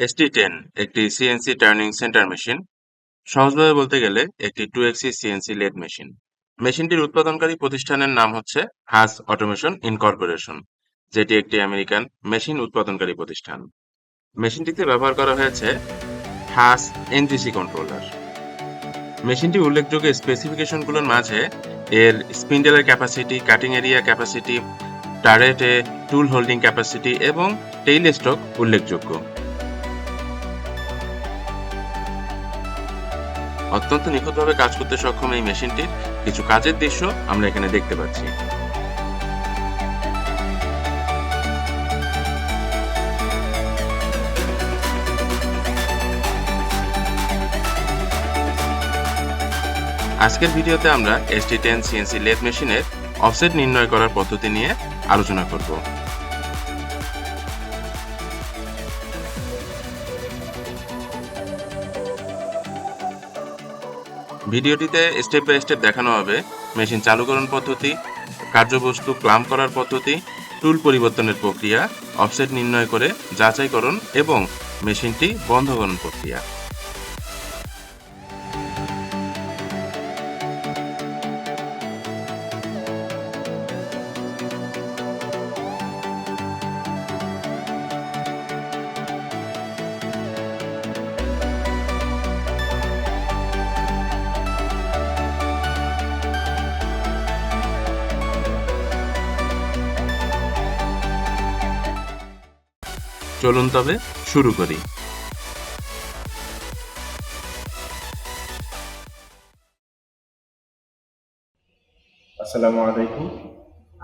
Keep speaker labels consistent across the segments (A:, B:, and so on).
A: ST10 একটি CNC turning centre machine. সহজভাবে বলতে গেলে একটি 2 এক্সিস সিএনসি লেদ মেশিন। মেশিনটির উৎপাদনকারী প্রতিষ্ঠানের নাম হচ্ছে হাস অটোমেশন ইনকর্পোরেশন, যেটি একটি আমেরিকান মেশিন উৎপাদনকারী প্রতিষ্ঠান। মেশিনটিতে ব্যবহার করা হয়েছে হাস এনজিসি কন্ট্রোলার। মেশিনটি উল্লেখযোগ্য স্পেসিফিকেশনগুলোর মাঝে এর স্পিন্ডেলের ক্যাপাসিটি, কাটিং এরিয়া ক্যাপাসিটি, টারেটে টুল হোল্ডিং ক্যাপাসিটি এবং টেইল স্ট্রোক উল্লেখযোগ্য। অত্যন্ত নিখুঁতভাবে কাজ করতে সক্ষম এই মেশিনটির কিছু কাজের দৃশ্য আমরা এখানে দেখতে পাচ্ছি। আজকের ভিডিওতে আমরা ST10 সিএনসি লেদ মেশিনের অফসেট নির্ণয় করার পদ্ধতি নিয়ে আলোচনা করব। ভিডিওটিতে স্টেপ বাই স্টেপ দেখানো হবে মেশিন চালুকরণ পদ্ধতি, কার্যবস্তু ক্লাম্প করার পদ্ধতি, টুল পরিবর্তনের প্রক্রিয়া, অফসেট নির্ণয় করে যাচাইকরণ এবং মেশিনটি বন্ধকরণ প্রক্রিয়া। চলুন তবে শুরু করি।
B: আসসালামু আলাইকুম।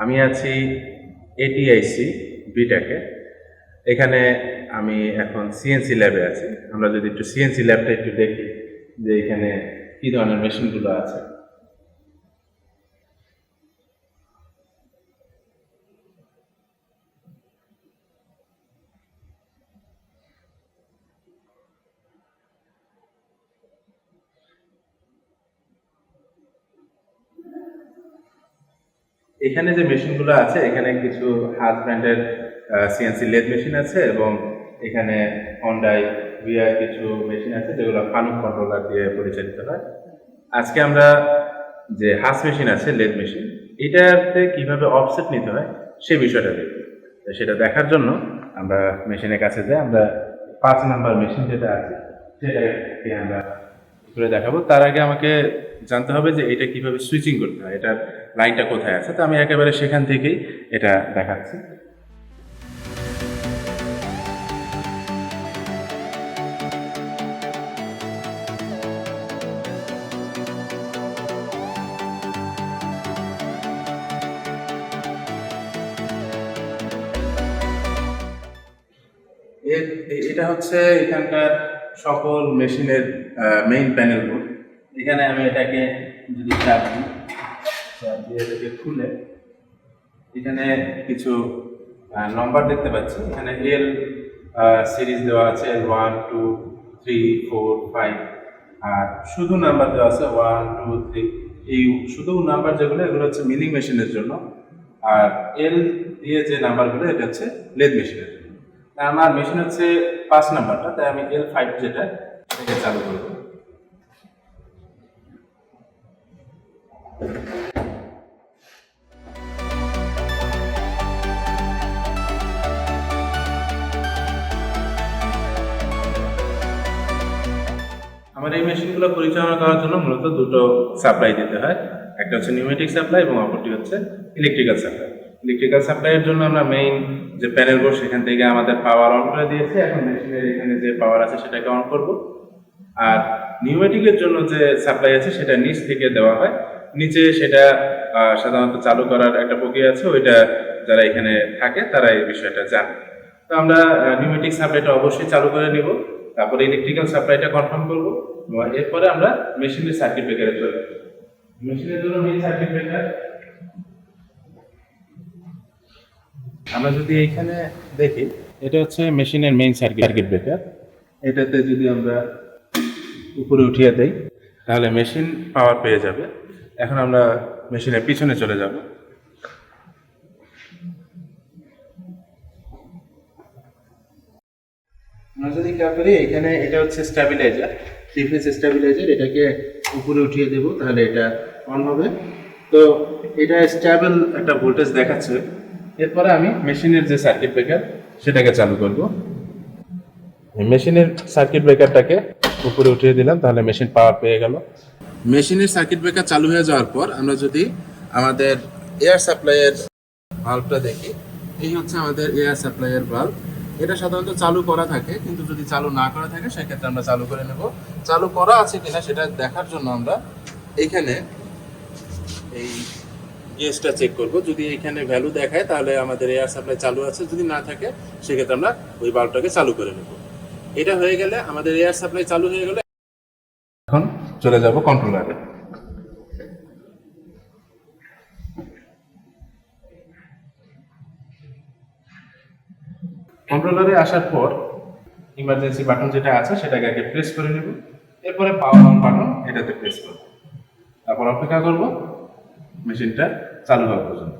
B: আমি আছি এটিআইসি বিটেকে। এখানে আমি এখন সিএনসি ল্যাবে আছি। আমরা যদি একটু সিএনসি ল্যাবটা একটু দেখি যে এখানে কী ধরনের মেশিনগুলো আছে। এখানে যে মেশিনগুলো আছে, এখানে কিছু হাস ব্র্যান্ডের সিএনসি লেদ মেশিন আছে এবং এখানে হন্ডাই ভিআর কিছু মেশিন আছে যেগুলো ফানুক কন্ট্রোলার দিয়ে পরিচালিত হয়। আজকে আমরা যে হাস মেশিন আছে লেদ মেশিন, এটাতে কিভাবে অফসেট নিতে হয় সে বিষয়টা দেখব। সেটা দেখার জন্য আমরা মেশিনের কাছে যাই। আমরা 5 নাম্বার মেশিন যেটা আছে সেটাকে আমরা করে দেখাবো। তার আগে আমাকে জানতে হবে যে এটা কিভাবে সুইচিং করতে হয়, এটার লাইনটা কোথায় আছে। তো আমি একেবারে সেখান থেকেই এটা দেখাচ্ছি। এটা হচ্ছে এখানকার সকল মেশিনের মেইন প্যানেল বোর্ড। এখানে আমি এটাকে যদি চাপ দিয়ে এটাকে খুলে এখানে কিছু নম্বর দেখতে পাচ্ছি। এখানে এল সিরিজ দেওয়া আছে, L1 2 3 4 5, আর শুধু নাম্বার দেওয়া আছে 1 2 3। এই শুধু নাম্বার যেগুলো, এগুলো হচ্ছে মিলিং মেশিনের জন্য, আর এল দিয়ে যে নাম্বারগুলো এটা হচ্ছে লেদ মেশিনের জন্য। আমার মেশিন হচ্ছে 5 নাম্বারটা, তাই আমি L5 যেটা সেটা চালু করব। আমার এই মেশিনগুলো পরিচালনা করার জন্য মূলত দুটো সাপ্লাই দিতে হয়। একটা হচ্ছে নিউমেটিক সাপ্লাই এবং অপরটি হচ্ছে ইলেকট্রিক্যাল সাপ্লাই। ইলেকট্রিক্যাল সাপ্লাইয়ের জন্য আমরা মেইন যে প্যানেল বোর্ড সেখান থেকে আমাদের পাওয়ার অন করে দিয়েছি। এখন মেশিনের এখানে যে পাওয়ার আছে সেটাকে অন করব। আর নিউমেটিকের জন্য যে সাপ্লাই আছে সেটা নিচ থেকে দেওয়া হয়। নিচে সেটা সাধারণত চালু করার একটা প্রক্রিয়া আছে, ওইটা যারা এখানে থাকে তারা এই বিষয়টা জানে। তো আমরা নিউমেটিক সাপ্লাইটা অবশ্যই চালু করে নিব, তারপরে ইলেকট্রিক্যাল সাপ্লাইটা কনফার্ম করব এবং এরপরে আমরা মেশিনের সার্কিট ব্রেকারে চলে যাব। মেশিনের জন্য মেইন সার্কিট ব্রেকার আমরা যদি এইখানে দেখি, এটা হচ্ছে মেশিনের মেইন সার্কিট ব্রেকার। এটাতে যদি আমরা উপরে উঠিয়ে দেই তাহলে মেশিন পাওয়ার পেয়ে যাবে। এখন আমরা মেশিনের পিছনে চলে যাব। আমরা যদি খেয়াল করি এখানে এটা হচ্ছে স্ট্যাবিলাইজার, থ্রি ফেজ স্ট্যাবিলাইজার, এটাকে উপরে উঠিয়ে দেব তাহলে এটা অন হবে। তো এটা স্ট্যাবল একটা ভোল্টেজ দেখাচ্ছে। এরপরে আমি মেশিনের যে সার্কিট ব্রেকার সেটাকে চালু করব। মেশিনের সার্কিট ব্রেকারটাকে উপরে উঠিয়ে দিলাম, তাহলে মেশিন পাওয়ার পেয়ে গেল। মেশিনের সার্কিট ব্রেকার চালু হয়ে যাওয়ার পর আমরা যদি আমাদের এয়ার সাপ্লাইয়ের ভালভটা দেখি, এই হচ্ছে আমাদের এয়ার সাপ্লাইয়ের ভালভ। এটা সাধারণত চালু করা থাকে, কিন্তু যদি চালু না করা থাকে সেক্ষেত্রে আমরা চালু করে নেব। চালু করা আছে কিনা সেটা দেখার জন্য আমরা এইখানে এই গেজটা চেক করব। যদি এখানে ভ্যালু দেখায় তাহলে আমাদের এয়ার সাপ্লাই চালু আছে, যদি না থাকে সেক্ষেত্রে আমরা ওই বাল্বটাকে চালু করে নেব। এটা হয়ে গেলে আমাদের এয়ার সাপ্লাই চালু হয়ে গেলে এখন চলে যাব কন্ট্রোলারে। কন্ট্রোলারে আসার পর ইমার্জেন্সি বাটন যেটা আছে সেটাকে আগে প্রেস করে নেব, এরপরে পাওয়ার অন বাটন এটাতে প্রেস করব, তারপর অপেক্ষা করব মেশিনটা চালু হওয়া পর্যন্ত।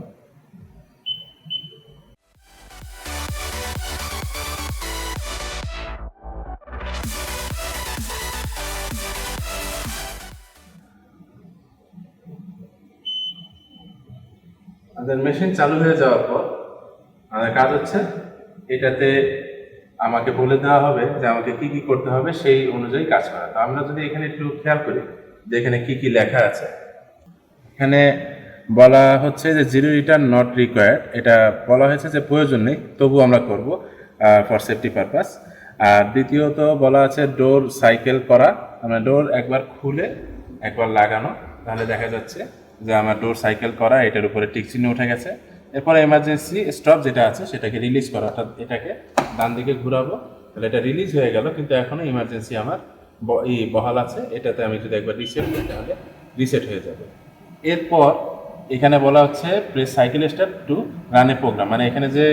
B: আমাদের মেশিন চালু হয়ে যাওয়ার পর আমাদের কাজ হচ্ছে এটাতে আমাকে বলে দেওয়া হবে যে আমাকে কি কি করতে হবে, সেই অনুযায়ী কাজ করা। তো আমরা যদি এখানে একটু খেয়াল করি যে এখানে কি কি লেখা আছে, এখানে বলা হচ্ছে যে জিরো রিটার্ন নট রিকোয়ার্ড, এটা বলা হয়েছে যে প্রয়োজন নেই, তবু আমরা করব ফর সেফটি পারপাস। আর দ্বিতীয়ত বলা আছে ডোর সাইকেল করা, আমরা ডোর একবার খুলে একবার লাগানো, তাহলে দেখা যাচ্ছে যে আমার ডোর সাইকেল করা, এটার উপরে টিক চিহ্ন উঠে গেছে। এরপরে এমার্জেন্সি স্টপ যেটা আছে সেটাকে রিলিজ করা, অর্থাৎ এটাকে ডান দিকে ঘুরাবো, তাহলে এটা রিলিজ হয়ে গেল, কিন্তু এখনো ইমার্জেন্সি আমার বহাল আছে। এটাতে আমি যদি একবার রিসেট করি তাহলে রিসেট হয়ে যাবে। এরপর এখানে বলা হচ্ছে press cycle start to run a program, মানে এখানে যে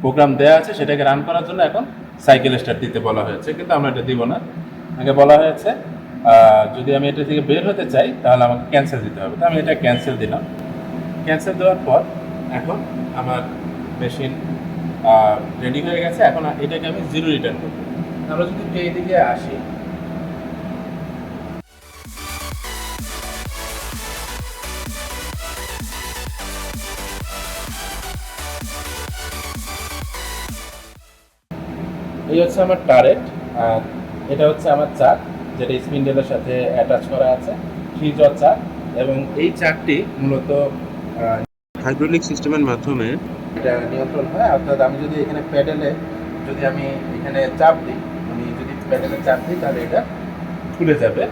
B: প্রোগ্রাম দেওয়া আছে সেটাকে রান করার জন্য এখন সাইকেল স্টার্ট দিতে বলা হয়েছে, কিন্তু আমরা এটা দিব না। আগে বলা হয়েছে যদি আমি এটা থেকে বের হতে চাই তাহলে আমাকে ক্যান্সেল দিতে হবে, তো আমি এটা ক্যান্সেল দিলাম। ক্যান্সেল দেওয়ার পর এখন আমার মেশিন রেডি হয়ে গেছে। এখন এটাকে আমি জিরো রিটার্ন করব। আমরা যদি এই দিকে আসি, এই হচ্ছে আমার টারেট, আর এটা হচ্ছে আমার চাক যেটা স্পিন্ডেলের সাথে অ্যাটাচ করা আছে, থ্রি জর চাক। এবং এই চাকটি মূলত
A: হাইড্রোলিক সিস্টেমের মাধ্যমে
B: এটা নিয়ন্ত্রণ হয়, অর্থাৎ আমি যদি এখানে প্যাডেলে যদি আমি এখানে চাপ দিই, আমি যদি প্যাডেলে চাপ দিই তাহলে এটা খুলে যাবে,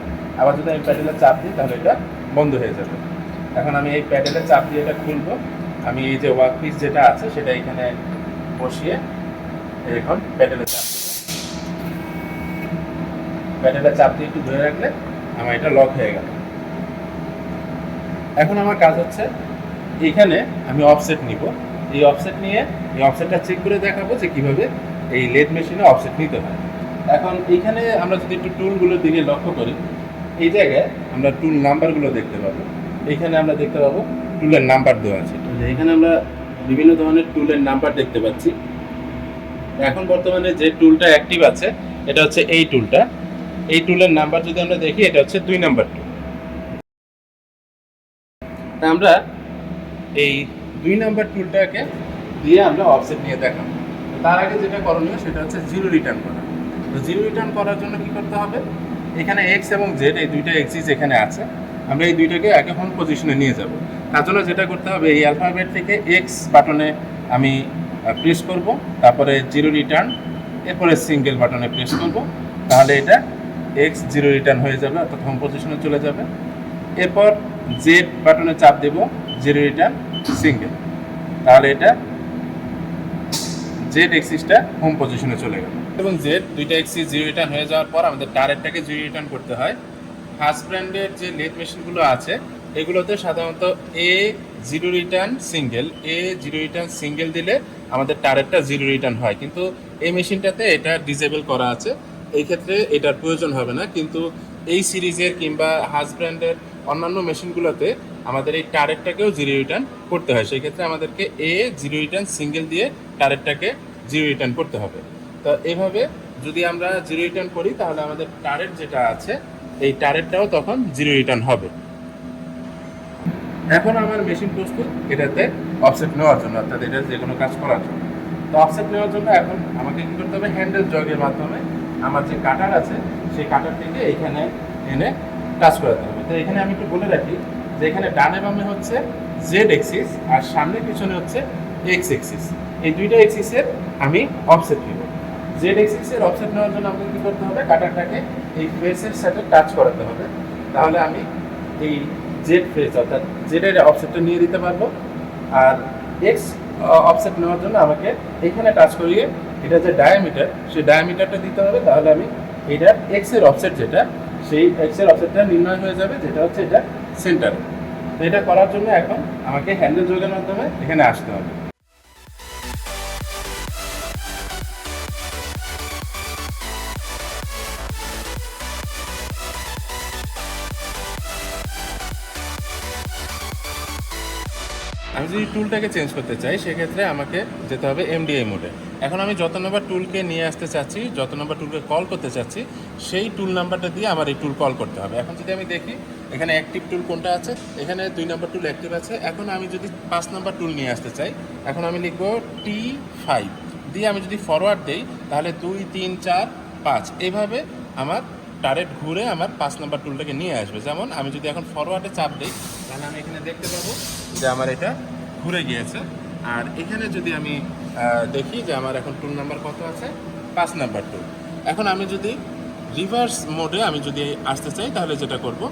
B: আবার যদি আমি প্যাডেলে চাপ দিই তাহলে এটা বন্ধ হয়ে যাবে। এখন আমি এই প্যাডেলে চাপ দিয়ে এটা খুলবো। আমি এই যে ওয়ার্ক পিস যেটা আছে সেটা এখানে বসিয়ে এখন প্যাডেলে চাপ দিই, প্যাডেলে চাপ দিয়ে একটু ধরে রাখলে আমার এটা লক হয়ে গেল। এখন আমার কাজ হচ্ছে এইখানে আমি অফসেট নিব, এই অফসেট নিয়ে এই অফসেটটা চেক করে দেখাবো যে কীভাবে এই লেদ মেশিনে অফসেট নিতে হয়। এখন এইখানে আমরা যদি একটু টুলগুলোর দিকে লক্ষ্য করি, এই জায়গায় আমরা টুল নাম্বারগুলো দেখতে পাবো। এইখানে আমরা দেখতে পাবো টুলের নাম্বার দেওয়া আছে, এখানে আমরা বিভিন্ন ধরনের টুলের নাম্বার দেখতে পাচ্ছি। এখন বর্তমানে যে টুলটা অ্যাক্টিভ আছে এটা হচ্ছে এই টুলটা। এই টুলের নাম্বার যদি আমরা দেখি এটা হচ্ছে 2 নাম্বার টুল। আমরা এই 2 নাম্বার টুলটাকে দিয়ে আমরা অফসেট নিয়ে দেখাবো। তার আগে যেটা করণীয় সেটা হচ্ছে জিরো রিটার্ন করা। তো জিরো রিটার্ন করার জন্য কি করতে হবে, এখানে এক্স এবং জেড এই দুইটা এক্সিস এখানে আছে, আমরা এই দুইটাকে একে হোম পজিশনে নিয়ে যাব। তার জন্য যেটা করতে হবে এই অ্যালফাবেট থেকে এক্স বাটনে আমি প্রেস করব, তারপরে জিরো রিটার্ন, এরপরে সিঙ্গেল বাটনে প্রেস করব, তাহলে এটা এক্স জিরো রিটার্ন হয়ে যাবে, অর্থাৎ হোম পজিশনে চলে যাবে। এরপর জেড বাটনে চাপ দেব, জিরো রিটার্ন সিঙ্গেল, তাহলে এটা জেড এক্সিসটা হোম পজিশনে চলে গেল। এবং জেড দুইটা এক্সিস জিরো রিটার্ন হয়ে যাওয়ার পর আমাদের টারেটটাকে জিরো রিটার্ন করতে হয়। ফার্স্ট ব্র্যান্ডের যে লেদ মেশিনগুলো আছে এগুলোতে সাধারণত এ জিরো রিটার্ন সিঙ্গেল, এ জিরো রিটার্ন সিঙ্গেল দিলে আমাদের টারেটটা জিরো রিটার্ন হয়, কিন্তু এই মেশিনটাতে এটা ডিসেবল করা আছে, এই ক্ষেত্রে এটার প্রয়োজন হবে না। কিন্তু এই সিরিজের কিংবা হাস ব্র্যান্ডের অন্যান্য মেশিনগুলোতে আমাদের এই টারেটটাকেও জিরো রিটার্ন করতে হয়, সেই ক্ষেত্রে আমাদেরকে এ জিরো রিটার্ন সিঙ্গেল দিয়ে টারেটটাকে জিরো রিটার্ন করতে হবে। তো এইভাবে যদি আমরা জিরো রিটার্ন করি তাহলে আমাদের টারেট যেটা আছে এই টারেটটাও তখন জিরো রিটার্ন হবে। এখন আমার মেশিন প্রস্তুত এটাতে অফসেট নেওয়ার জন্য, অর্থাৎ এটা যে কোনো কাজ করার জন্য। তো অফসেট নেওয়ার জন্য এখন আমাকে কী করতে হবে, হ্যান্ডেল জগের মাধ্যমে আমার যে কাটার আছে সেই কাটারটিকে এখানে এনে টাচ করাতে হবে। তো এখানে আমি একটু বলে রাখি যে এখানে ডানে বামে হচ্ছে জেড এক্সিস আর সামনে পিছনে হচ্ছে এক্স এক্সিস। এই দুইটা এক্সিসের আমি অফসেট নেব। জেড এক্সিসের অফসেট নেওয়ার জন্য আমাকে কী করতে হবে, কাটারটাকে এই ফেসের সাথে টাচ করাতে হবে। তাহলে আমি এই জেড ফেস অর্থাৎ জেডের অফসেটটা নিয়ে দিতে পারবো। আর এক্স অফসেট নেওয়ার জন্য আমাকে এখানে টাচ করিয়ে এটা যে ডায়ামিটার সেই ডায়ামিটারটা দিতে হবে। তাহলে আমি এটার এক্স এর অফসেট যেটা সেই এক্স এর অফসেটটা নির্ণয় হয়ে যাবে, যেটা হচ্ছে এটা সেন্টার। তো এটা করার জন্য এখন আমাকে হ্যান্ডেল যোগের মাধ্যমে এখানে আসতে হবে। আমি যদি টুলটাকে চেঞ্জ করতে চাই সেক্ষেত্রে আমাকে যেতে হবে এমডিআই মোডে। এখন আমি যত নম্বর টুলকে নিয়ে আসতে চাচ্ছি, যত নম্বর টুলকে কল করতে চাচ্ছি, সেই টুল নাম্বারটা দিয়ে আমার এই টুল কল করতে হবে। এখন যদি আমি দেখি এখানে অ্যাক্টিভ টুল কোনটা আছে, এখানে 2 নম্বর টুল অ্যাক্টিভ আছে। এখন আমি যদি 5 নম্বর টুল নিয়ে আসতে চাই, এখন আমি লিখবো T5 দিয়ে আমি যদি ফরওয়ার্ড দিই তাহলে 2 3 4 5 এইভাবে আমার টারেট ঘুরে আমার 5 নম্বর টুলটাকে নিয়ে আসবে। যেমন আমি যদি এখন ফরওয়ার্ডে চাপ দিই তাহলে আমি এখানে দেখতে পাবো যে আমার এটা ঘুরে গিয়েছে। আর এখানে যদি আমি দেখি যে আমার এখন টুল নাম্বার কত আছে, 5 নাম্বার টুল। এখন আমি যদি রিভার্স মোডে আমি যদি আসতে চাই তাহলে যেটা করব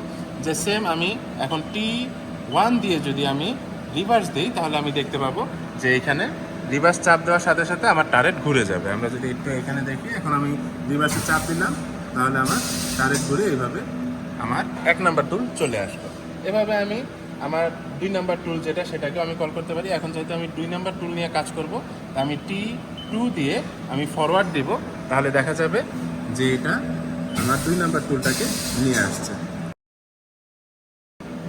B: যে সেম আমি এখন T1 দিয়ে যদি আমি রিভার্স দিই তাহলে আমি দেখতে পাবো যে এখানে রিভার্স চাপ দেওয়ার সাথে সাথে আমার টারেট ঘুরে যাবে। আমরা যদি একটু এখানে দেখি, এখন আমি রিভার্সে চাপ দিলাম তাহলে আমার টারেট ঘুরে এইভাবে আমার 1 নাম্বার টুল চলে আসবে। এভাবে আমি আমার 2 নাম্বার টুল যেটা সেটাকেও আমি কল করতে পারি। এখন যেহেতু আমি 2 নাম্বার টুল নিয়ে কাজ করব, তা আমি T2 দিয়ে আমি ফরওয়ার্ড দেব, তাহলে দেখা যাবে যে এটা আমার 2 নাম্বার টুলটাকে নিয়ে আসছে।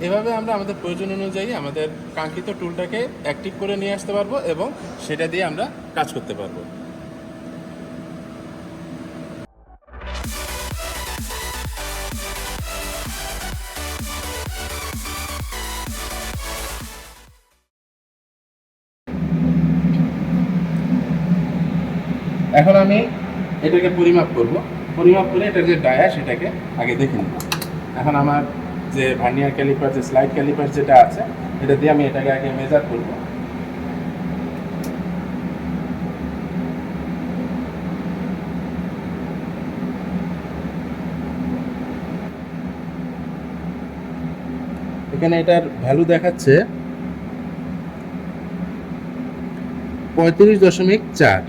B: এভাবে আমরা আমাদের প্রয়োজন অনুযায়ী আমাদের কাঙ্ক্ষিত টুলটাকে অ্যাক্টিভ করে নিয়ে আসতে পারবো এবং সেটা দিয়ে আমরা কাজ করতে পারবো। এখন আমি এটাকে পরিমাপ করব, পরিমাপ করে এটার যে ডায়া সেটাকে আগে দেখে নেব। এখন আমার যে ভার্নিয়ার ক্যালিপার, যে স্লাইড ক্যালিপার যেটা আছে, এটা দিয়ে আমি এটাকে আগে মেজার করব। এখানে এটার ভ্যালু দেখাচ্ছে 35.4।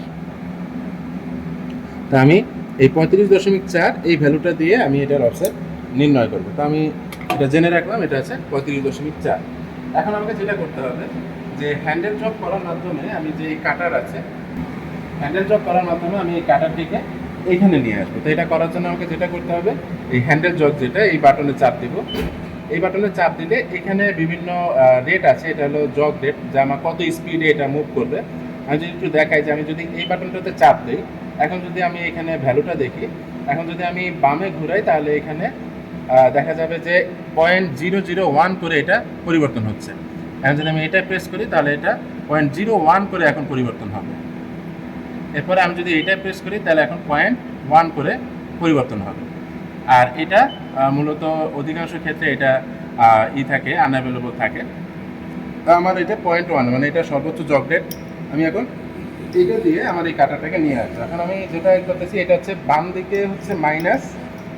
B: তা আমি এই 35.4 এই ভ্যালুটা দিয়ে আমি এটার অফসেট নির্ণয় করব। তো আমি এটা জেনে রাখলাম, এটা আছে 35.4। এখন আমাকে যেটা করতে হবে যে হ্যান্ডেল জব করার মাধ্যমে আমি যে কাটার আছে, হ্যান্ডেল জব করার মাধ্যমে আমি এই কাটারটিকে এইখানে নিয়ে আসবো। তো এটা করার জন্য আমাকে যেটা করতে হবে, এই হ্যান্ডেল জব যেটা, এই বাটনে চাপ দিব। এই বাটনে চাপ দিলে এখানে বিভিন্ন রেট আছে, এটা হলো জগ রেট, যা আমার কত স্পিডে এটা মুভ করবে। আমি যদি একটু দেখাই যে আমি যদি এই বাটনটাতে চাপ দিই, এখন যদি আমি এখানে ভ্যালুটা দেখি, এখন যদি আমি বামে ঘুরাই তাহলে এখানে দেখা যাবে যে 0.001 করে এটা পরিবর্তন হচ্ছে। এখন যদি আমি এটা প্রেস করি তাহলে এটা 0.01 করে এখন পরিবর্তন হবে। এরপরে আমি যদি এইটা প্রেস করি তাহলে এখন 0.1 করে পরিবর্তন হবে। আর এটা মূলত অধিকাংশ ক্ষেত্রে এটা থাকে, আনঅ্যাভেলেবল থাকে। তো আমার এটা 0.1 মানে এটা সর্বোচ্চ জগ রেট। আমি এখন এটা দিয়ে আমার এই কাটাটাকে নিয়ে আসবো। এখন আমি যেটা করতেছি এটা হচ্ছে বাম দিকে হচ্ছে মাইনাস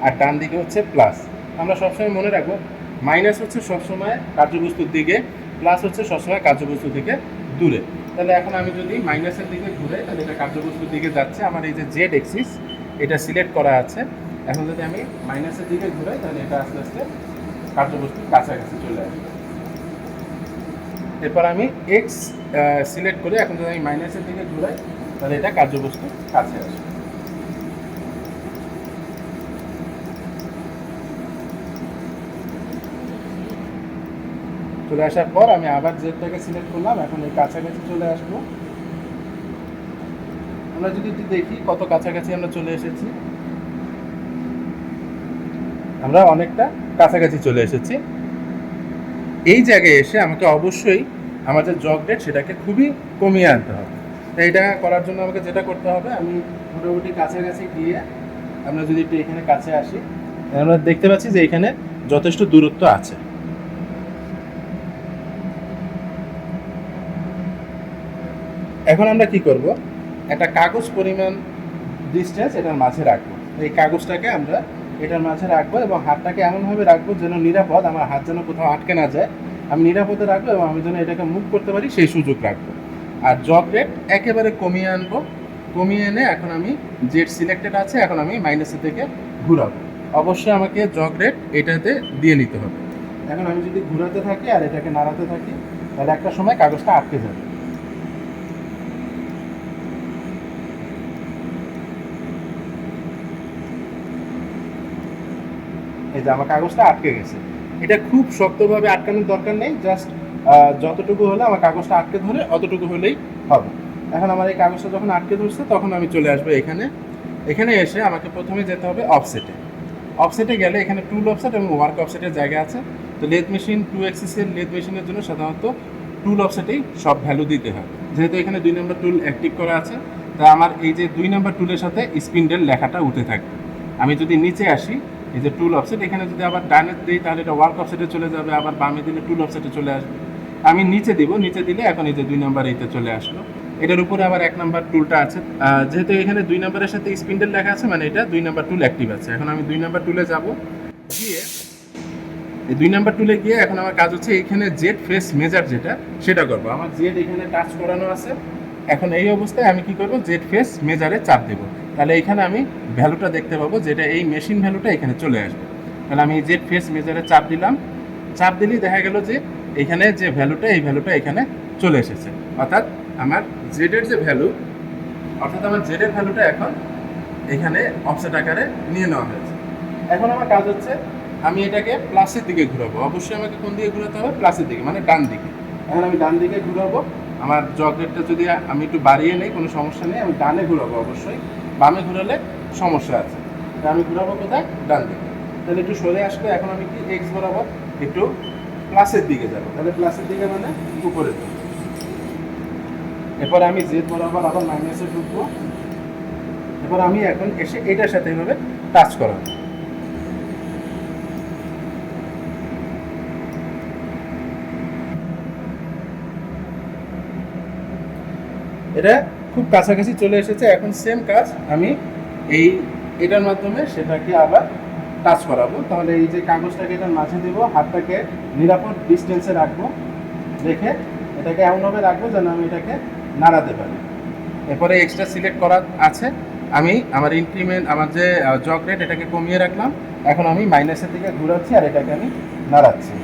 B: আর ডান দিকে হচ্ছে প্লাস। আমরা সবসময় মনে রাখবো মাইনাস হচ্ছে সবসময় কার্যবস্তুর দিকে, প্লাস হচ্ছে সবসময় কার্যবস্তুর দিকে দূরে। তাহলে এখন আমি যদি মাইনাসের দিকে ঘুরে তাহলে এটা কার্যবস্তুর দিকে যাচ্ছে। আমার এই যে জেড এক্সিস এটা সিলেক্ট করা আছে। এখন যদি আমি মাইনাসের দিকে ঘুরাই তাহলে এটা আস্তে আস্তে কার্যবস্তুর কাছাকাছি চলে আসবে। এরপর আমি এক্স সিলেক্ট করে এখন যদি আমি মাইনাসের দিকে ঘুরাই তাহলে এটা কার্যবস্তুর কাছে আসবে। চলে আসার পর আমি আবার জেডটাকে সিলেক্ট করলাম, এখন এই কাছাকাছি চলে আসবো। আমরা যদি একটু দেখি কত কাছাকাছি আমরা চলে এসেছি, আমরা অনেকটা কাছাকাছি চলে এসেছি। এই জায়গায় এসে আমাকে অবশ্যই আমার যে জগ রেট সেটাকে খুবই কমিয়ে আনতে হবে। তাই এটা করার জন্য আমাকে যেটা করতে হবে, আমি মোটামুটি কাছাকাছি গিয়ে আমরা যদি একটু এখানে কাছে আসি, আমরা দেখতে পাচ্ছি যে এখানে যথেষ্ট দূরত্ব আছে। এখন আমরা কি করব, একটা কাগজ পরিমাণ ডিস্টেন্স এটার মাঝে রাখবো। এই কাগজটাকে আমরা এটার মাঝে রাখবো এবং হাতটাকে এমনভাবে রাখবো যেন নিরাপদ, আমার হাত যেন কোথাও আটকে না যায়। আমি নিরাপদে রাখবো এবং আমি যেন এটাকে মুভ করতে পারি সেই সুযোগ রাখবো। আর জগ রেট একেবারে কমিয়ে আনবো। কমিয়ে এনে এখন আমি জেড সিলেক্টেড আছে, এখন আমি মাইনাসের থেকে ঘুরাবো। অবশ্যই আমাকে জগ রেট এটাতে দিয়ে নিতে হবে। এখন আমি যদি ঘুরাতে থাকি আর এটাকে নাড়াতে থাকি, তাহলে একটা সময় কাগজটা আটকে যাবে। এই যে আমার কাগজটা আটকে গেছে। এটা খুব শক্তভাবে আটকানোর দরকার নেই, জাস্ট যতটুকু হলে আমার কাগজটা আটকে ধরে অতটুকু হলেই হবে। এখন আমার এই কাগজটা যখন আটকে ধরছে তখন আমি চলে আসবো এখানে। এখানে এসে আমাকে প্রথমে যেতে হবে অফসেটে। অফসেটে গেলে এখানে টুল অফসেট এবং ওয়ার্ক অফসেটের জায়গা আছে। তো লেদ মেশিন 2 এক্সিসের লেদ মেশিনের জন্য সাধারণত টুল অফসেটেই সব ভ্যালু দিতে হয়। যেহেতু এখানে 2 নম্বর টুল অ্যাক্টিভ করা আছে, তা আমার এই যে 2 নম্বর টুলের সাথে স্পিন্ডেল লেখাটা উঠে থাকবে। আমি যদি নিচে আসি, এই যে টুল অফসেট, এখানে যদি আবার ডানে দিই তাহলে এটা ওয়ার্ক অফসেটে চলে যাবে, আবার বামে দিলে টুল অফসেটে চলে আসবে। আমি নিচে দিব, নিচে দিলে এখন এই যে 2 নাম্বার এইতে চলে আসলো। এটার উপরে আবার 1 নাম্বার টুলটা আছে। যেহেতু এখানে 2 নাম্বারের সাথে স্পিন্ডেল লেখা আছে, মানে এটা 2 নাম্বার টুল অ্যাক্টিভ আছে। এখন আমি 2 নাম্বার টুলে যাব, গিয়ে এই 2 নাম্বার টুলে গিয়ে এখন আমার কাজ হচ্ছে এখানে জেড ফেস মেজার যেটা সেটা করবো। আমার জেড এখানে টাচ করানো আছে। এখন এই অবস্থায় আমি কি করব, জেড ফেস মেজারে চাপ দেবো। তাহলে এখানে আমি ভ্যালুটা দেখতে পাবো, যেটা এই মেশিন ভ্যালুটা এখানে চলে আসবে। তাহলে আমি জেড ফেস মেজারে চাপ দিলাম। চাপ দিলেই দেখা গেল যে এখানে যে ভ্যালুটা, এই ভ্যালুটা এখানে চলে এসেছে। অর্থাৎ আমার জেডের যে ভ্যালু, অর্থাৎ আমার জেডের ভ্যালুটা এখন এখানে অফসেট আকারে নিয়ে নেওয়া হয়েছে। এখন আমার কাজ হচ্ছে আমি এটাকে প্লাসের দিকে ঘুরাবো। অবশ্যই আমাকে কোন দিকে ঘুরাতে হবে, প্লাসের দিকে, মানে ডান দিকে। এখন আমি ডান দিকে ঘুরাবো। আমার জগ রেটটা যদি আমি একটু বাড়িয়ে নেই কোনো সমস্যা নেই, আমি ডানে ঘুরাবো। অবশ্যই বামে ঘুরালে সমস্যা আছে। তাই আমি ঘুরাবো কোথায়, ডান দিকে। তাহলে একটু সরে আসলে এখন আমি কি এক্স বরাবর একটু প্লাসের দিকে যাবো। তাহলে প্লাসের দিকে মানে উপরে যাবো। এরপরে আমি জেড বরাবর আবার মাইনাসে ঢুকবো। এরপর আমি এখন এসে এটার সাথে এভাবে টাচ করাবো। এটা খুব কাছাকাছি চলে এসেছে। এখন সেম কাজ আমি এটার মাধ্যমে সেটাকে আবার টাচ করাবো। তাহলে এই যে কাগজটাকে এটার মাঝে দেবো, হাতটাকে নিরাপদ ডিস্টেন্সে রাখবো, রেখে এটাকে এমনভাবে রাখবো যেন আমি এটাকে নাড়াতে পারি। এরপরে এক্সট্রা সিলেক্ট করা আছে, আমি আমার ইনক্রিমেন্ট, আমার যে জগ রেট এটাকে কমিয়ে রাখলাম। এখন আমি মাইনাসের দিকে ঘুরাচ্ছি আর এটাকে আমি নাড়াচ্ছি।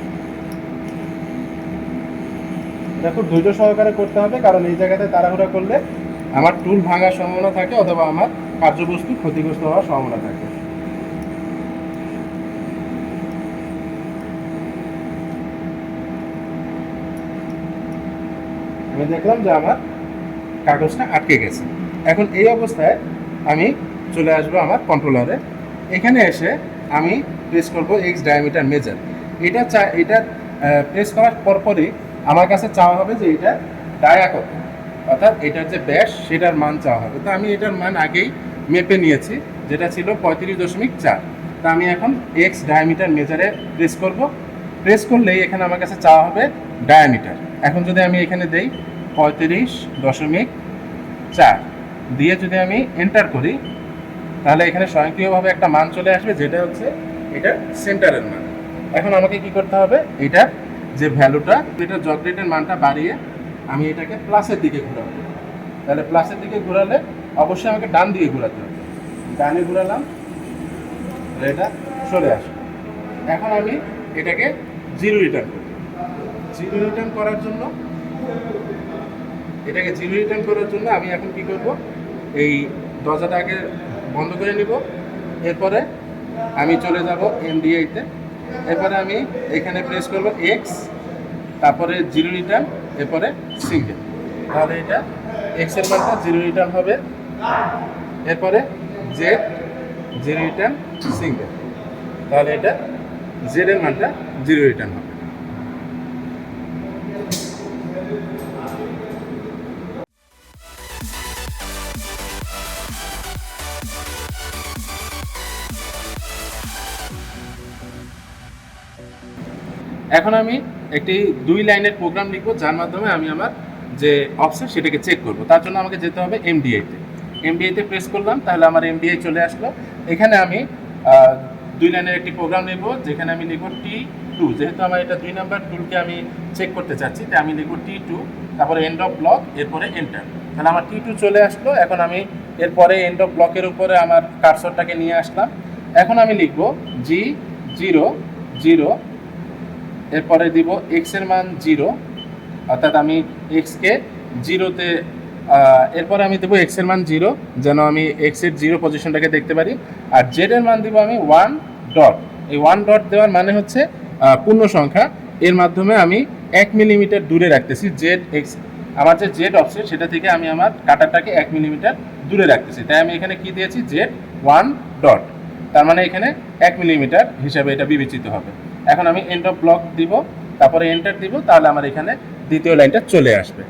B: এটা খুব ধৈর্য সহকারে করতে হবে, কারণ এই জায়গাতে তাড়াহুড়া করলে আমার টুল ভাঙার সম্ভাবনা থাকে অথবা আমার কার্যবস্তু ক্ষতিগ্রস্ত হওয়ার সম্ভাবনা থাকে। আমি দেখলাম যে আমার কাগজটা আটকে গেছে। এখন এই অবস্থায় আমি চলে আসবো আমার কন্ট্রোলারে। এখানে এসে আমি প্রেস করব এক্স ডায়ামিটার মেজার। এটা প্রেস করার পরপরই আমার কাছে চাওয়া হবে যে এটা ডায়া কত, অর্থাৎ এটার যে ব্যাস সেটার মান চাওয়া হবে। তো আমি এটার মান আগেই মেপে নিয়েছি, যেটা ছিল 35.4। তা আমি এখন এক্স ডায়ামিটার মেজারে প্রেস করব। প্রেস করলেই এখানে আমার কাছে চাওয়া হবে ডায়ামিটার। এখন যদি আমি এখানে দেই 35.4 দিয়ে যদি আমি এন্টার করি, তাহলে এখানে স্বয়ংক্রিয়ভাবে একটা মান চলে আসবে, যেটা হচ্ছে এটার সেন্টারের মান। এখন আমাকে কি করতে হবে, এটার যে ভ্যালুটা, এটার জগ রেটের মানটা বাড়িয়ে আমি এটাকে প্লাসের দিকে ঘোরাবো। তাহলে প্লাসের দিকে ঘোরালে অবশ্যই আমাকে ডান দিকে ঘোরাতে হবে। ডানে ঘোরালাম, এটা চলে আসে। এখন আমি এটাকে জিরো রিটার্ন করব। জিরো রিটার্ন করার জন্য আমি এখন কি করব, এই দরজাটা আগে বন্ধ করে নিব। এরপরে আমি চলে যাব এমডিআইতে। এরপরে আমি এখানে প্রেস করব এক্স, তারপরে জিরো রিটার্ন, এরপরে সিঙ্গেল। তাহলে এটা এক্স এর মানটা জিরো রিটার্ন হবে এরপরে জেড জিরো রিটার্ন সিঙ্গেল, তাহলে এটা জেড এর মানটা জিরো রিটার্ন হবে। এখন আমি একটি 2 লাইনের প্রোগ্রাম লিখবো যার মাধ্যমে আমি আমার যে অফসেট সেটাকে চেক করব। তার জন্য আমাকে যেতে হবে এমডিআইতে। এমডিআইতে প্রেস করলাম, তাহলে আমার এমডিআই চলে আসলো। এখানে আমি 2 লাইনের একটি প্রোগ্রাম লিখব, যেখানে আমি লিখব T2। যেহেতু আমার এটা 2 নাম্বার টুলকে আমি চেক করতে চাচ্ছি, তাই আমি লিখব T2, তারপরে এন্ড অফ ব্লক, এরপরে এন্টার। তাহলে আমার T2 চলে আসলো। এখন আমি এরপরে এন্ড অফ ব্লকের উপরে আমার কার্সরটাকে নিয়ে আসলাম। এখন আমি লিখব G00, এরপরে দিব এক্স এর মান 0, অর্থাৎ আমি এক্সকে 0-তে, এরপরে আমি দেবো এক্স এর মান 0, যেন আমি এক্স এর 0 পজিশনটাকে দেখতে পারি। আর জেড এর মান দিব আমি 1 ডট। এই 1 ডট দেওয়ার মানে হচ্ছে পূর্ণ সংখ্যা, এর মাধ্যমে আমি 1 মিলিমিটার দূরে রাখতেছি জেড এক্স, আমার যে জেড অফসেট সেটা থেকে আমি আমার কাটারটাকে 1 মিলিমিটার দূরে রাখতেছি। তাই আমি এখানে কি দিয়েছি, জেড 1 ডট, তার মানে এখানে 1 মিলিমিটার হিসাবে এটা বিবেচিত হবে। এখন আমি এন্ড অফ ব্লক দিব, তারপরে এন্টার দিব, তাহলে আমার এখানে দ্বিতীয় লাইনটা চলে আসবে।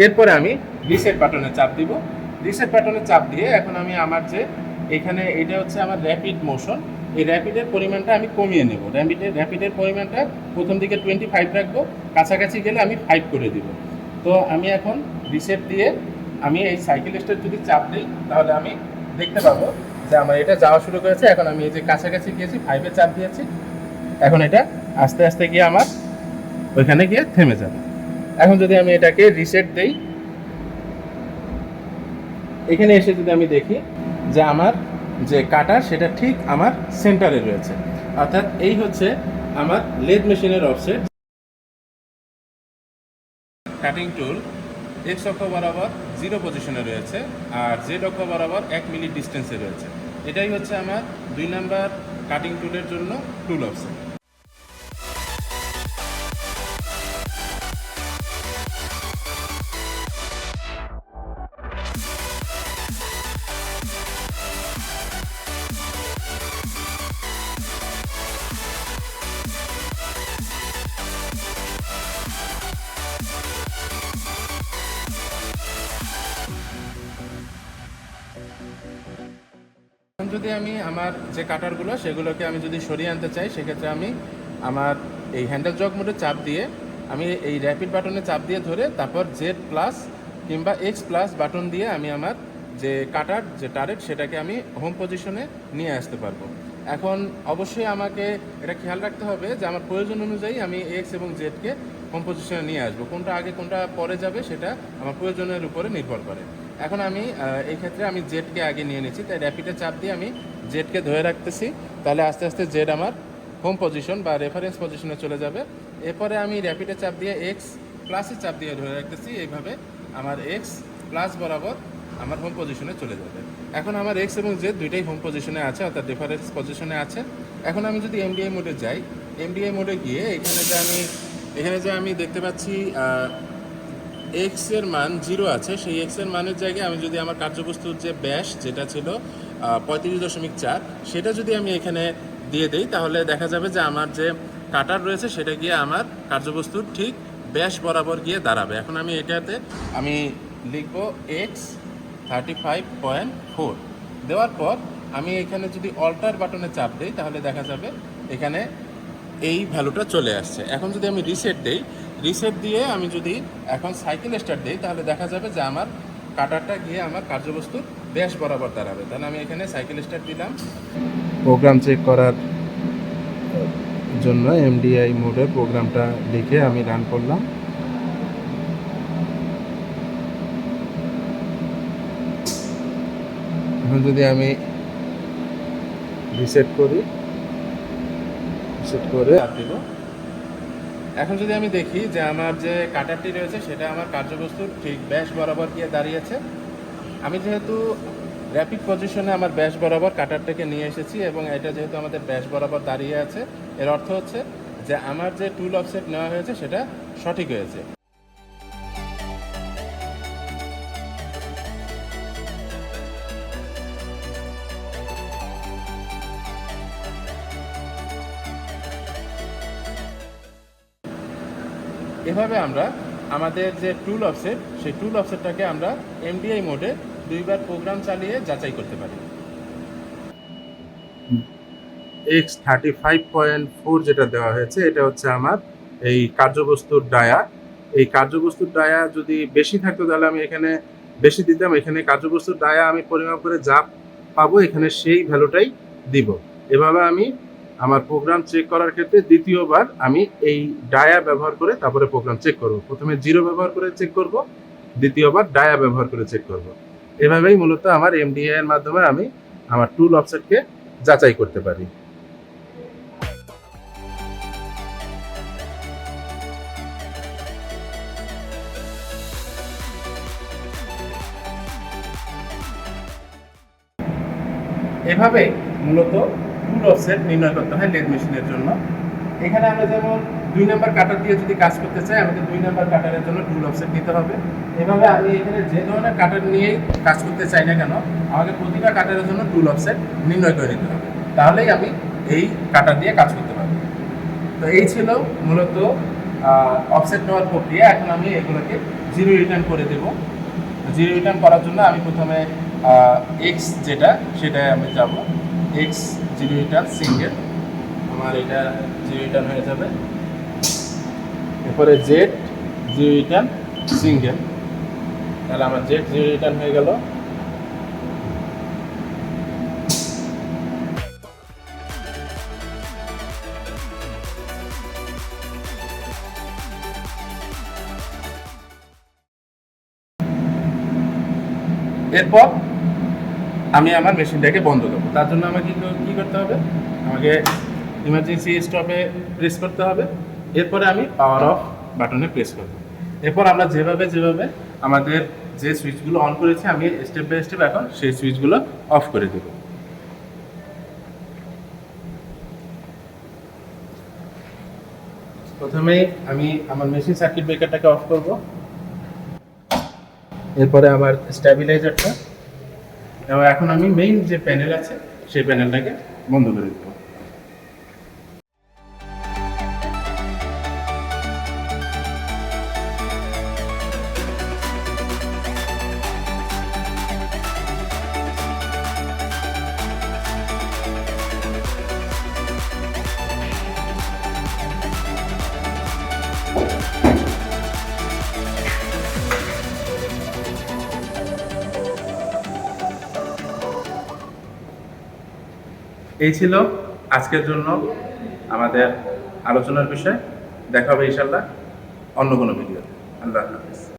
B: এরপরে আমি রিসেট বাটনে চাপ দিব। রিসেট বাটনে চাপ দিয়ে এখন আমি আমার যে এখানে এটা হচ্ছে আমার র্যাপিড মোশন, এই র্যাপিডের পরিমাণটা আমি কমিয়ে নেব। র্যাপিডের পরিমাণটা প্রথম দিকে 25 রাখবো, কাছাকাছি গেলে আমি 5 করে দিব। তো আমি এখন রিসেট দিয়ে আমি এই সাইকেল স্টার যদি চাপ দিই, তাহলে আমি দেখতে পাবো যে আমার এটা যাওয়া শুরু করেছে। এখন আমি এই যে কাছাকাছি গিয়েছি, 5-এ চাপ দিয়েছি, এখন এটা আস্তে আস্তে গিয়ে আমার ওইখানে গিয়ে থেমে যাবে। এখন যদি আমি এটাকে রিসেট দেই, এখানে এসে যদি আমি দেখি যে আমার যে কাটার সেটা ঠিক আমার সেন্টারে রয়েছে, অর্থাৎ এই হচ্ছে আমার লেদ মেশিনের অফসেট। কাটিং টুল এক্স অক্ষ বরাবর 0 পজিশনে রয়েছে, আর জেড অক্ষ বরাবর 1 মিলি ডিস্টেন্সে রয়েছে। এটাই হচ্ছে আমার 2 নাম্বার কাটিং টুলের জন্য টুল অফসেট। এখন যদি আমি আমার যে কাটারগুলো সেগুলোকে আমি যদি সরিয়ে আনতে চাই, সেক্ষেত্রে আমি আমার এই হ্যান্ডেল জগ মোডে চাপ দিয়ে আমি এই র্যাপিড বাটনে চাপ দিয়ে ধরে তারপর জেড প্লাস কিংবা এক্স প্লাস বাটন দিয়ে আমি আমার যে কাটার যে টারেট সেটাকে আমি হোম পজিশনে নিয়ে আসতে পারবো। এখন অবশ্যই আমাকে এটা খেয়াল রাখতে হবে যে আমার প্রয়োজন অনুযায়ী আমি এক্স এবং জেডকে হোম পজিশনে নিয়ে আসবো। কোনটা আগে কোনটা পরে যাবে সেটা আমার প্রয়োজনের উপরে নির্ভর করে। এখন আমি এই ক্ষেত্রে আমি জেডকে আগে নিয়ে নিচ্ছি, তাই র্যাপিডে চাপ দিয়ে আমি জেডকে ধরে রাখতেছি। তাহলে আস্তে আস্তে জেড আমার হোম পজিশন বা রেফারেন্স পজিশনে চলে যাবে। এরপরে আমি র্যাপিডে চাপ দিয়ে এক্স প্লাসে চাপ দিয়ে ধরে রাখতেছি, এইভাবে আমার এক্স প্লাস বরাবর আমার হোম পজিশনে চলে যাবে। এখন আমার এক্স এবং জেড দুইটাই হোম পজিশনে আছে, অর্থাৎ রেফারেন্স পজিশনে আছে। এখন আমি যদি এমডিআই মোডে যাই, এমডিআই মোডে গিয়ে এখানে যে আমি দেখতে পাচ্ছি এক্স এর মান 0 আছে, সেই এক্স এর মানের জায়গায় আমি যদি আমার কার্যবস্তুর যে ব্যাস যেটা ছিল 35.4 সেটা যদি আমি এখানে দিয়ে দেই, তাহলে দেখা যাবে যে আমার যে কাটার রয়েছে সেটা গিয়ে আমার কার্যবস্তুর ঠিক ব্যাস বরাবর গিয়ে দাঁড়াবে। এখন আমি এটাতে আমি লিখব এক্স 35.4 দেওয়ার পর আমি এখানে যদি অল্টার বাটনে চাপ দিই, তাহলে দেখা যাবে এখানে এই ভ্যালুটা চলে আসছে। এখন যদি আমি রিসেট দেই, রিসেট দিয়ে আমি যদি এখন সাইকেল স্টার্ট দিই, তাহলে দেখা যাবে যে আমার কাটারটা গিয়ে আমার কার্যবস্তুর ব্যাস বরাবর দাঁড়াবে। তাহলে আমি এখানে সাইকেল স্টার্ট দিলাম। প্রোগ্রাম চেক করার জন্য এমডিআই মোডে প্রোগ্রামটা লিখে আমি রান করলাম। এখন যদি আমি রিসেট করি, রিসেট করে দিব। এখন যদি আমি দেখি যে আমার যে কাটারটি রয়েছে সেটা আমার কার্যবস্তুর ঠিক ব্যাস বরাবর গিয়ে দাঁড়িয়েছে। আমি যেহেতু র্যাপিড পজিশনে আমার ব্যাস বরাবর কাটারটাকে নিয়ে এসেছি এবং এটা যেহেতু আমাদের ব্যাস বরাবর দাঁড়িয়ে আছে, এর অর্থ হচ্ছে যে আমার যে টুল অফসেট নেওয়া হয়েছে সেটা সঠিক হয়েছে। এভাবে আমরা আমাদের যে টুল অফসেট সেই টুল অফসেটটাকে আমরা এমডিআই মোডে 2বার প্রোগ্রাম চালিয়ে যাচাই করতে পারি। X35.4 যেটা দেওয়া হয়েছে এটা হচ্ছে আমার এই কার্যবস্তুর ডায়া। এই কার্যবস্তুর ডায়া যদি বেশি থাকতো তাহলে আমি এখানে বেশি দিতাম, এখানে কার্যবস্তুর ডায়া আমি পরিমাপ করে যা পাবো এখানে সেই ভ্যালুটাই দিব। এভাবে আমি আমার প্রোগ্রাম চেক করার ক্ষেত্রে দ্বিতীয়বার আমি এই ডায়া ব্যবহার করে তারপরে প্রোগ্রাম চেক করব। প্রথমে 0 ব্যবহার করে চেক করব, দ্বিতীয়বার ডায়া ব্যবহার করে চেক করব। এভাবেই মূলত আমার এমডিআই এর মাধ্যমে আমি আমার টুল অফসেটকে যাচাই করতে পারি। এভাবে মূলত টুল অফসেট নির্ণয় করতে হয় লেদ মেশিনের জন্য। এখানে আমরা যেমন 2 নাম্বার কাটার দিয়ে যদি কাজ করতে চাই আমাদের 2 নাম্বার কাটারের জন্য টুল অফসেট নিতে হবে। এভাবে আমি এখানে যে ধরনের কাটার নিয়েই কাজ করতে চাই না কেন আমাকে প্রতিটা কাটারের জন্য টুল অফসেট নির্ণয় করে নিতে হবে, তাহলেই আমি এই কাটার দিয়ে কাজ করতে পারবো। তো এই ছিল মূলত অফসেট নেওয়ার প্রক্রিয়া। এখন আমি এগুলোকে 0 রিটার্ন করে দেব। 0 রিটার্ন করার জন্য আমি প্রথমে এক্স যেটা সেটাই আমি যাব, এক্স 0 রিটার্ন সিঙ্গেল, আমার এটা 0 রিটার্ন হয়ে যাবে। এরপরে জেড 0 রিটার্ন সিঙ্গেল, তাহলে আমার জেড 0 রিটার্ন হয়ে গেল। এরপর আমি আমার মেশিনটাকে বন্ধ করবো। তার জন্য আমাকে কি করতে হবে, আমাকে ইমার্জেন্সি স্টপে প্রেস করতে হবে। এরপরে আমি পাওয়ার অফ বাটনে প্রেস করব। এরপর আমরা যেভাবে আমাদের যে সুইচগুলো অন করেছি আমি স্টেপ বাই স্টেপ এখন সেই সুইচগুলো অফ করে দেব। প্রথমেই আমি আমার মেশিন সার্কিট ব্রেকারটাকে অফ করব। এরপরে আমার স্ট্যাবিলাইজারটা, এবং এখন আমি মেইন যে প্যানেল আছে সেই প্যানেলটাকে বন্ধ করে দেব। এই ছিল আজকের জন্য আমাদের আলোচনার বিষয়। দেখা হবে ইনশাআল্লাহ অন্য কোনো ভিডিওতে। আল্লাহ হাফেজ।